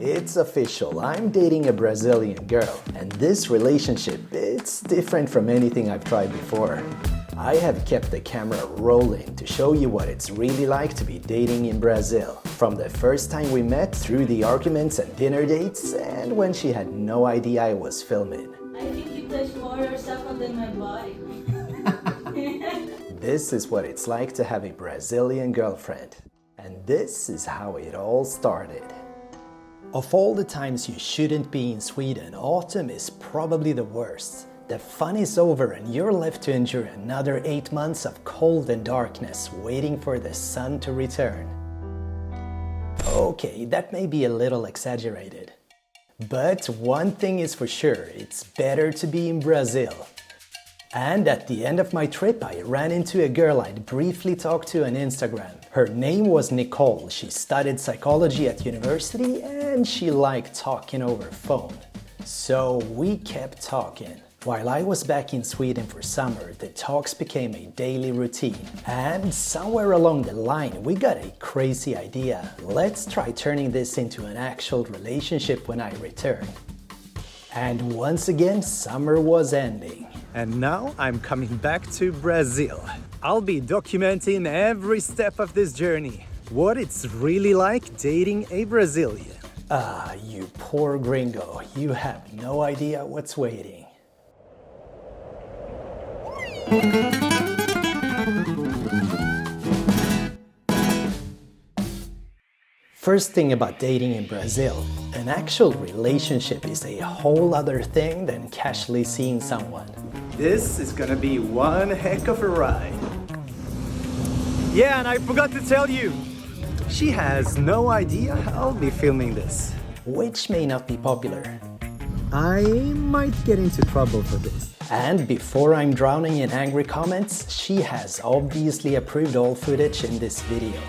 It's official, I'm dating a Brazilian girl, and this relationship, it's different from anything I've tried before. I have kept the camera rolling to show you what it's really like to be dating in Brazil. From the first time we met, through the arguments and dinner dates, and when she had no idea I was filming. I think you touch more yourself than my body. This is what it's like to have a Brazilian girlfriend. And this is how it all started. Of all the times you shouldn't be in Sweden, autumn is probably the worst. The fun is over and you're left to endure another 8 months of cold and darkness, waiting for the sun to return. Okay, that may be a little exaggerated. But one thing is for sure, it's better to be in Brazil. And at the end of my trip, I ran into a girl I'd briefly talked to on Instagram. Her name was Nicole. She studied psychology at university and she liked talking over phone. So we kept talking. While I was back in Sweden for summer, the talks became a daily routine. And somewhere along the line, we got a crazy idea. Let's try turning this into an actual relationship when I return. And once again, summer was ending. And now I'm coming back to Brazil. I'll be documenting every step of this journey. What it's really like dating a Brazilian. Ah, you poor gringo. You have no idea what's waiting. First thing about dating in Brazil, an actual relationship is a whole other thing than casually seeing someone. This is gonna be one heck of a ride. Yeah, and I forgot to tell you, she has no idea I'll be filming this. Which may not be popular. I might get into trouble for this. And before I'm drowning in angry comments, she has obviously approved all footage in this video.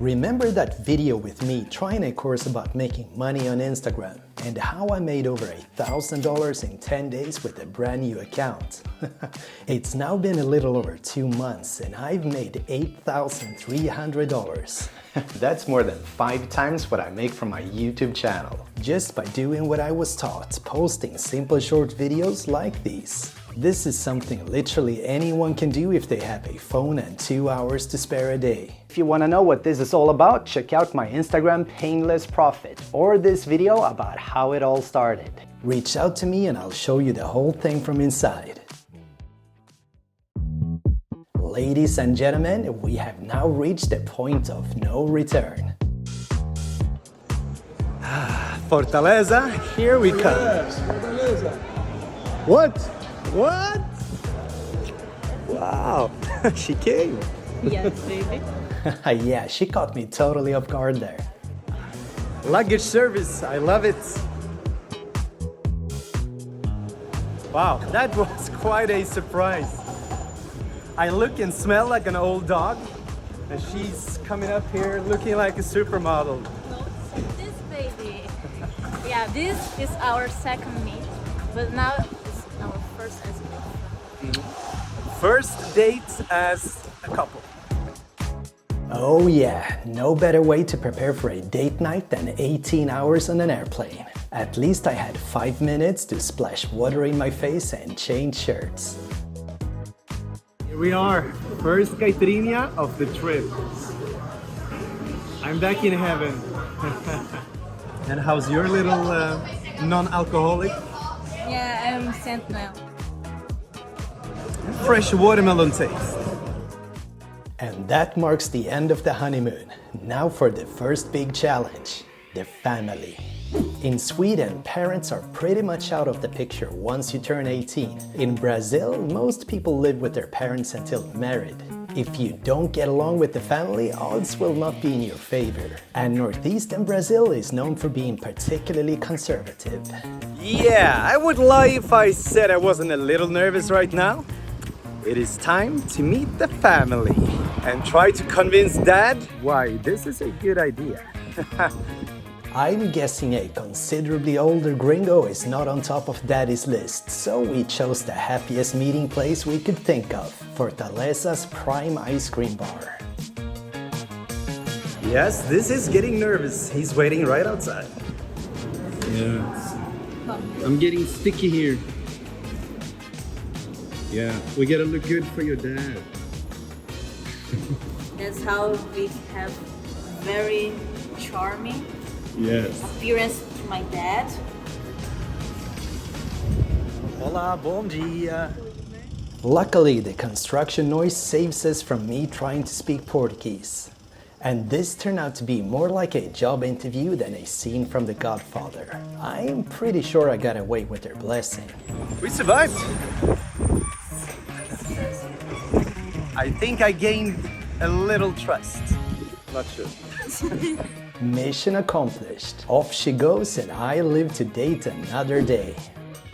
Remember that video with me trying a course about making money on Instagram and how I made over $1,000 in 10 days with a brand new account? It's now been a little over 2 months and I've made $8,300. That's more than 5 times what I make from my YouTube channel, just by doing what I was taught, posting simple short videos like these. This is something literally anyone can do if they have a phone and 2 hours to spare a day. If you want to know what this is all about, check out my Instagram Painless Profit or this video about how it all started. Reach out to me and I'll show you the whole thing from inside. Ladies and gentlemen, we have now reached the point of no return. Fortaleza, here we come. Yes, Fortaleza. What? What? Wow, she came. Yes, baby. Yeah, she caught me totally off guard there. Luggage service, I love it. Wow, that was quite a surprise. I look and smell like an old dog, and she's coming up here looking like a supermodel. No, this baby. Yeah, this is our second meet, but now it's our first as well. First date as a couple. Oh yeah, no better way to prepare for a date night than 18 hours on an airplane. At least I had 5 minutes to splash water in my face and change shirts. Here we are, first caipirinha of the trip. I'm back in heaven. And how's your little non-alcoholic? Yeah, I'm sent now. Fresh watermelon taste. And that marks the end of the honeymoon. Now for the first big challenge, the family. In Sweden, parents are pretty much out of the picture once you turn 18. In Brazil, most people live with their parents until married. If you don't get along with the family, odds will not be in your favor. And northeastern Brazil is known for being particularly conservative. Yeah, I would lie if I said I wasn't a little nervous right now. It is time to meet the family and try to convince Dad why this is a good idea. I'm guessing a considerably older gringo is not on top of Daddy's list, so we chose the happiest meeting place we could think of, Fortaleza's Prime Ice Cream Bar. Yes, this is getting nervous. He's waiting right outside. Yeah. I'm getting sticky here. Yeah, we gotta look good for your dad. That's how we have very charming Yes. appearance to my dad. Hola, bom dia. Luckily, the construction noise saves us from me trying to speak Portuguese. And this turned out to be more like a job interview than a scene from The Godfather. I'm pretty sure I got away with their blessing. We survived. I think I gained a little trust. Not sure. Mission accomplished. Off she goes and I live to date another day.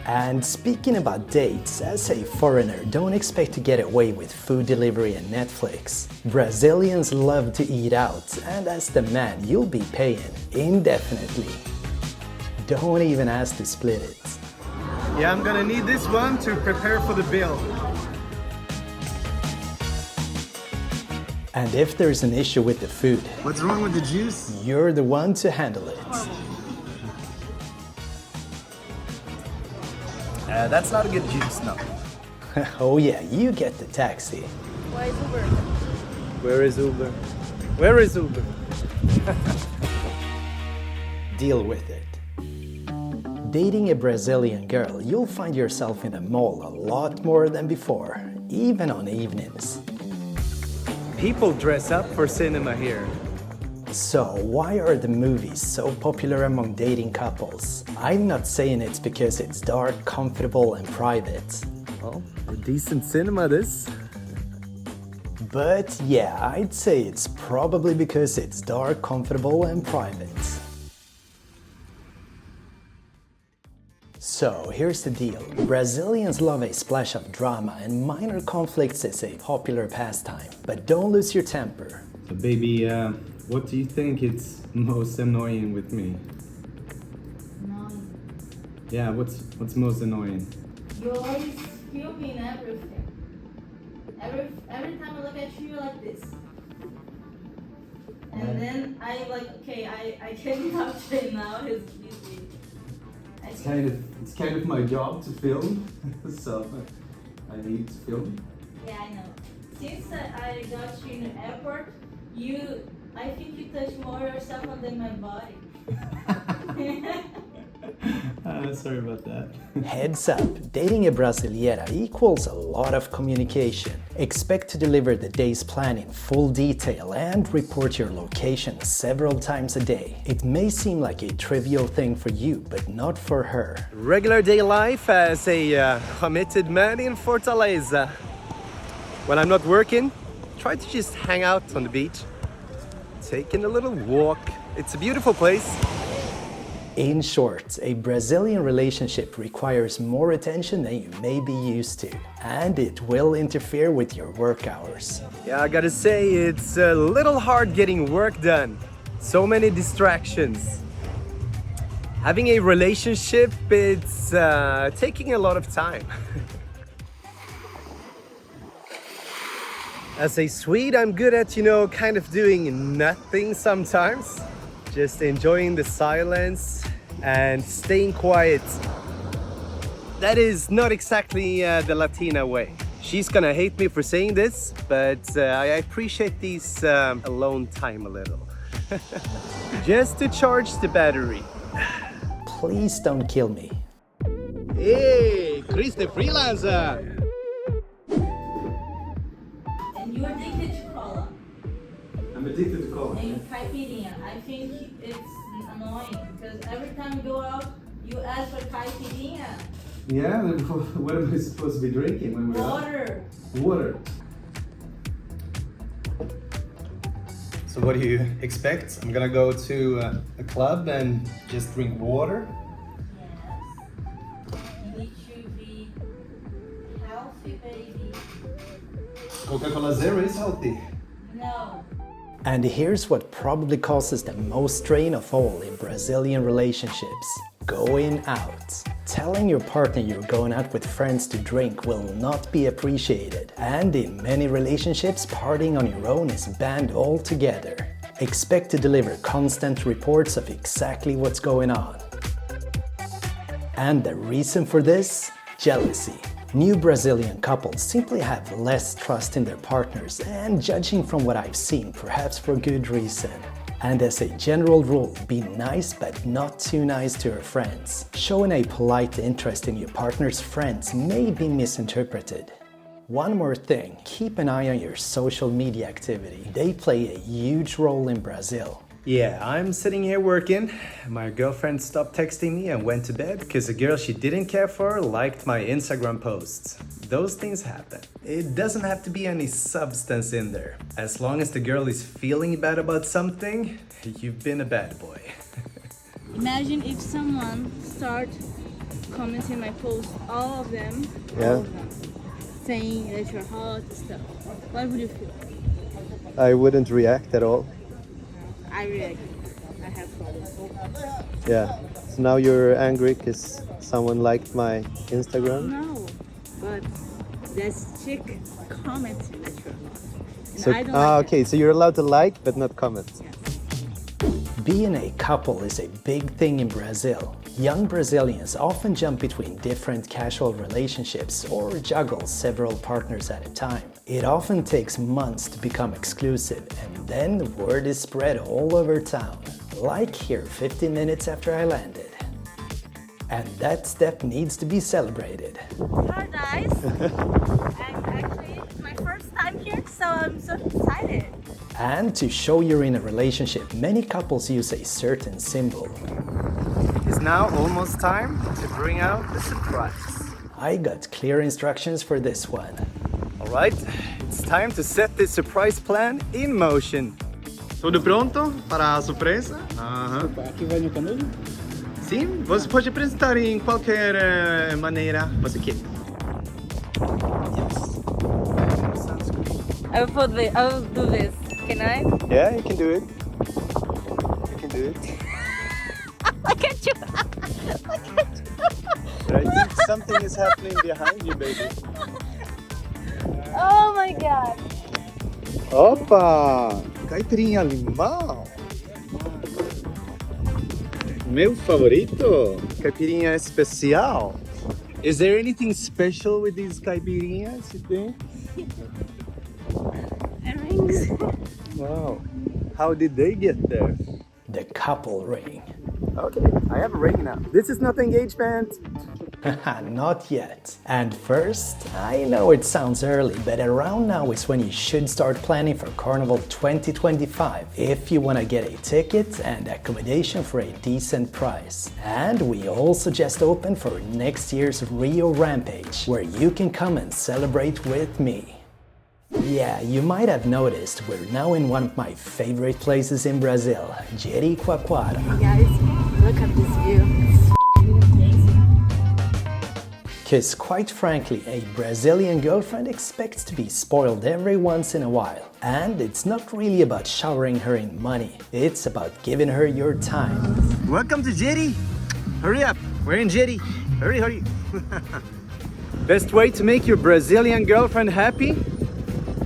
And speaking about dates, as a foreigner, don't expect to get away with food delivery and Netflix. Brazilians love to eat out, and as the man, you'll be paying indefinitely. Don't even ask to split it. Yeah, I'm gonna need this one to prepare for the bill. And if there's an issue with the food, What's wrong with the juice? you're the one to handle it. That's not a good juice, no. Oh yeah, you get the taxi. Why is Uber? Where is Uber? Where is Uber? Deal with it. Dating a Brazilian girl, you'll find yourself in the mall a lot more than before, even on evenings. People dress up for cinema here. So, why are the movies so popular among dating couples? I'm not saying it's because it's dark, comfortable, and private. Well, a decent cinema this. But yeah, I'd say it's probably because it's dark, comfortable, and private. So, here's the deal. Brazilians love a splash of drama, and minor conflicts is a popular pastime. But don't lose your temper. So baby, what do you think is most annoying with me? Yeah, what's most annoying? You always filming everything. Every time I look at you, you're like this. And then I like, okay, I can't capture now. He's busy. It's kind of my job to film, so I need to film. Yeah, I know. Since I got you in the airport, I think you touch more yourself than my body. Sorry about that. Heads up, dating a Brasileira equals a lot of communication. Expect to deliver the day's plan in full detail and report your location several times a day. It may seem like a trivial thing for you, but not for her. Regular day life as a committed man in Fortaleza. When I'm not working, try to just hang out on the beach, taking a little walk. It's a beautiful place. In short, a Brazilian relationship requires more attention than you may be used to, and it will interfere with your work hours. Yeah, I gotta say, it's a little hard getting work done. So many distractions. Having a relationship, it's taking a lot of time. As a Swede, I'm good at, kind of doing nothing sometimes. Just enjoying the silence and staying quiet. That is not exactly the Latina way. She's gonna hate me for saying this, but I appreciate these alone time a little. Just to charge the battery. Please don't kill me. Hey, Chris the freelancer! And you're addicted to cola. I'm addicted to cola. And caipirinha. I think it's annoying because every time you go out, you ask for caipirinha. Yeah, then what am I supposed to be drinking when we're Water. out? Water. So what do you expect? I'm gonna go to a club and just drink water? Yes. You need to be healthy, baby. Coca-Cola Zero is healthy. No. And here's what probably causes the most strain of all in Brazilian relationships: going out. Telling your partner you're going out with friends to drink will not be appreciated, and in many relationships, partying on your own is banned altogether. Expect to deliver constant reports of exactly what's going on. And the reason for this? Jealousy. New Brazilian couples simply have less trust in their partners, and judging from what I've seen, perhaps for good reason. And as a general rule, be nice but not too nice to your friends. Showing a polite interest in your partner's friends may be misinterpreted. One more thing, keep an eye on your social media activity. They play a huge role in Brazil. Yeah, I'm sitting here working. My girlfriend stopped texting me and went to bed because a girl she didn't care for liked my Instagram posts. Those things happen. It doesn't have to be any substance in there. As long as the girl is feeling bad about something, you've been a bad boy. Imagine if someone start commenting my posts, all of them, saying that you're hot and stuff. What would you feel? I wouldn't react at all. I react. I have problems. Yeah. So now you're angry because someone liked my Instagram? No, but this chick commented that you're hot. And So, I don't like okay, so you're allowed to like but not comment. Yes. Being a couple is a big thing in Brazil. Young Brazilians often jump between different casual relationships or juggle several partners at a time. It often takes months to become exclusive, and then the word is spread all over town. Like here 15 minutes after I landed. And that step needs to be celebrated. Paradise. And actually, it's my first time here, so I'm so excited. And to show you're in a relationship, many couples use a certain symbol. It's now almost time to bring out the surprise. I got clear instructions for this one. Alright, it's time to set this surprise plan in motion. Tudo pronto para a surpresa? Aqui vai no canudo? Sim, você pode apresentar em qualquer maneira você quer. Yes. Sounds good. I'll do this. Can I? Yeah, you can do it. You can do it. Look at you. But I think something is happening behind you, baby. Oh my god. Opa! Caipirinha limão. Meu favorito. Caipirinha especial. Is there anything special with these caipirinhas, you think? And rings. Wow. How did they get there? The couple ring. Okay, I have a ring now. This is not engagement. Not yet. And first, I know it sounds early, but around now is when you should start planning for Carnival 2025 if you want to get a ticket and accommodation for a decent price. And we also just opened for next year's Rio Rampage, where you can come and celebrate with me. Yeah, you might have noticed we're now in one of my favorite places in Brazil, Jericoacoara. Guys, look at this view. It's amazing. Because quite frankly, a Brazilian girlfriend expects to be spoiled every once in a while. And it's not really about showering her in money, it's about giving her your time. Welcome to Jeri. Hurry up, we're in Jeri. Hurry, hurry. Best way to make your Brazilian girlfriend happy?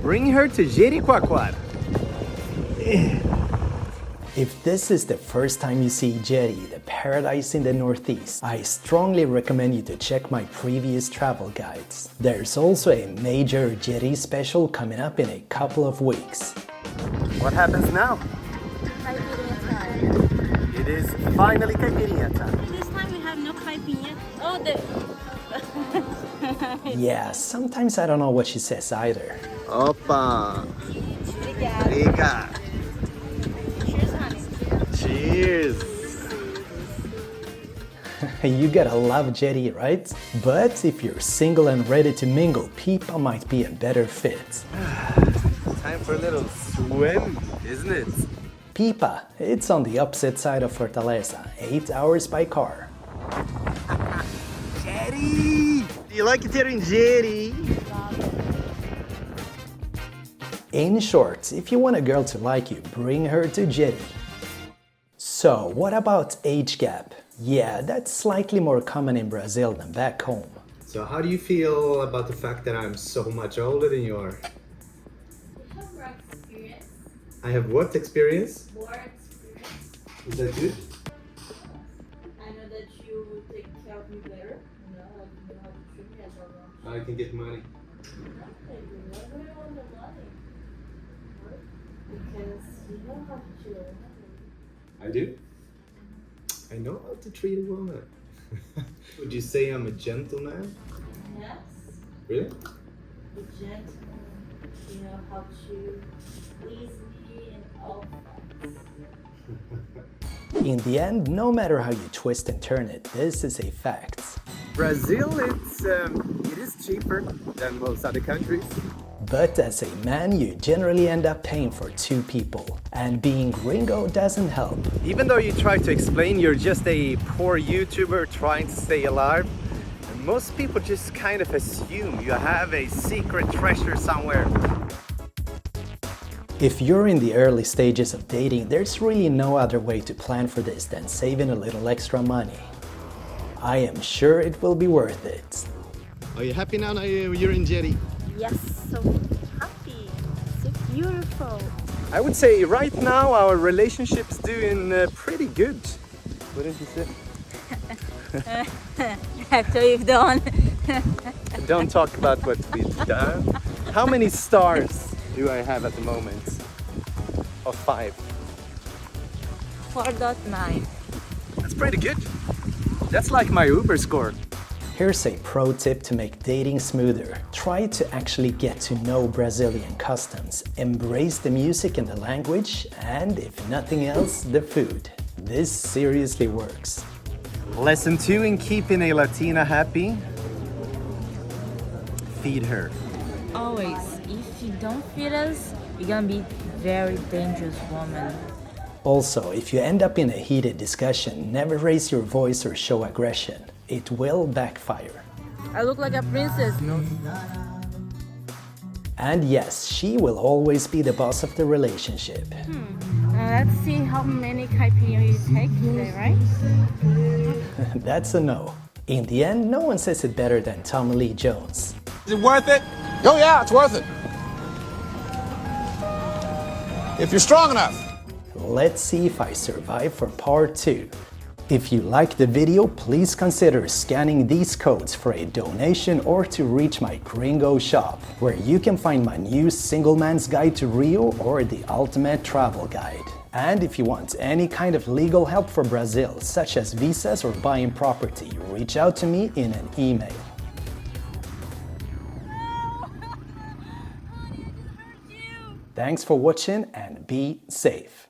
Bring her to Jericoacoara. If this is the first time you see Jeri, the paradise in the Northeast, I strongly recommend you to check my previous travel guides. There's also a major Jeri special coming up in a couple of weeks. What happens now? Caipirinha time. It is finally caipirinha time. This time we have no caipirinha. Oh, Yeah, sometimes I don't know what she says either. Opa! Obrigada. Obrigado. Cheers, honey. Cheers! You gotta love Jeri, right? But if you're single and ready to mingle, Pipa might be a better fit. Time for a little swim, isn't it? Pipa, it's on the opposite side of Fortaleza, 8 hours by car. Jeri! Do you like it here in Jeri? In short, if you want a girl to like you, bring her to Jeri. So, what about age gap? Yeah, that's slightly more common in Brazil than back home. So how do you feel about the fact that I'm so much older than you are? I have what experience? More experience. Is that good? I know that you will take care of me better. You know, like you know how to treat me as I want. I can get money. No, baby, never on the money. Right? Because you know how to treat a woman. I do? I know how to treat a woman. Would you say I'm a gentleman? Yes. Really? Be gentle. You know how to please me in all fronts. In the end, no matter how you twist and turn it, this is a fact. Brazil, it is cheaper than most other countries. But as a man, you generally end up paying for two people. And being Gringo doesn't help. Even though you try to explain you're just a poor YouTuber trying to stay alive, most people just kind of assume you have a secret treasure somewhere. If you're in the early stages of dating, there's really no other way to plan for this than saving a little extra money. I am sure it will be worth it. Are you happy now you're in Jetty? Yes, so happy. So beautiful. I would say right now our relationship's doing pretty good. Wouldn't you say? After you've done. Don't talk about what we've done. How many stars do I have at the moment? Of 5. 4.9. That's pretty good. That's like my Uber score. Here's a pro tip to make dating smoother. Try to actually get to know Brazilian customs. Embrace the music and the language, and if nothing else, the food. This seriously works. Lesson 2 in keeping a Latina happy. Feed her. Always, if you don't feed us, you're gonna be very dangerous woman. Also, if you end up in a heated discussion, never raise your voice or show aggression. It will backfire. I look like a princess. And yes, she will always be the boss of the relationship. Let's see how many caipirinha you take today, right? That's a no. In the end, no one says it better than Tommy Lee Jones. Is it worth it? Oh yeah, it's worth it. If you're strong enough. Let's see if I survive for part 2. If you liked the video, please consider scanning these codes for a donation or to reach my Gringo shop, where you can find my new Single Man's Guide to Rio or the Ultimate Travel Guide. And if you want any kind of legal help for Brazil, such as visas or buying property, reach out to me in an email. Thanks for watching and be safe.